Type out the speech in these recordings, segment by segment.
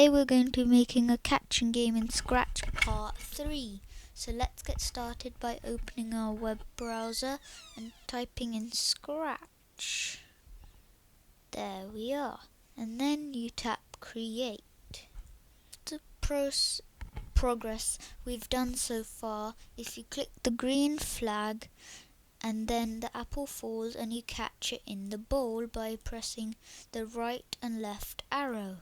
Today we're going to be making a catching game in Scratch part 3. So let's get started by opening our web browser and typing in Scratch. There we are. And then you tap create. The progress we've done so far, if you click the green flag and then the apple falls and you catch it in the bowl by pressing the right and left arrow.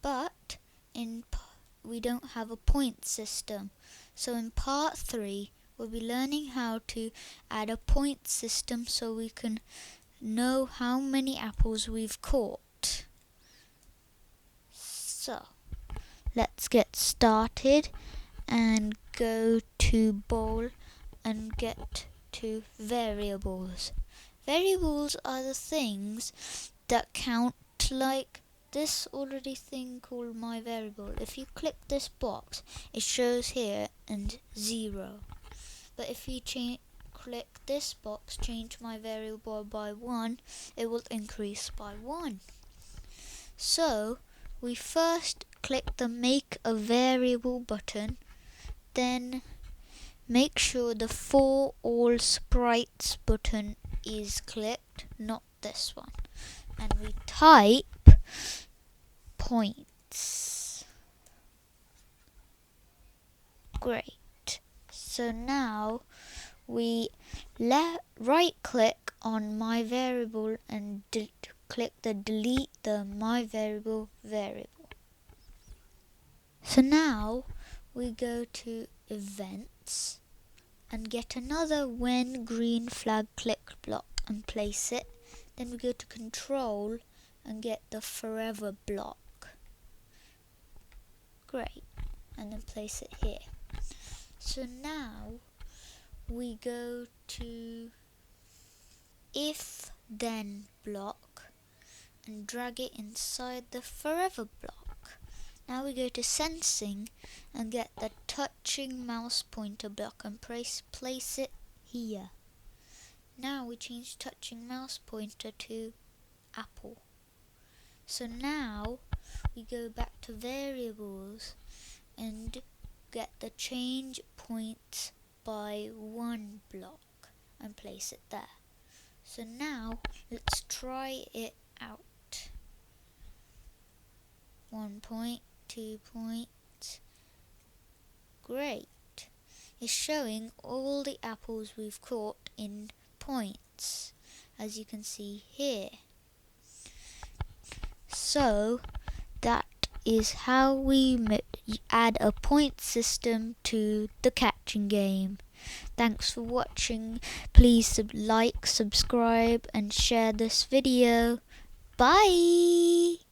But we don't have a point system, so in part 3 we'll be learning how to add a point system so we can know how many apples we've caught. So let's get started and go to bowl and get to variables. Variables are the things that count, like this already thing called my variable. If you click this box, it shows here and 0. But if you click this box, change my variable by 1, it will increase by 1. So we first click the make a variable button, then make sure the for all sprites button is clicked, not this one, and we type points. Great. So now we right click on my variable and click the delete the my variable variable. So now we go to events and get another when green flag click block and place it. Then we go to control and get the forever block. Great, and then place it here. So now we go to if then block and drag it inside the forever block. Now we go to sensing and get the touching mouse pointer block and place it here. Now we change touching mouse pointer to apple. So now we go back to variables and get the change points by 1 block and place it there. So now let's try it out. 1 point, 2 points. Great. It's showing all the apples we've caught in points, as you can see here. So that is how we add a point system to the catching game. Thanks for watching. Please like, subscribe and share this video. Bye!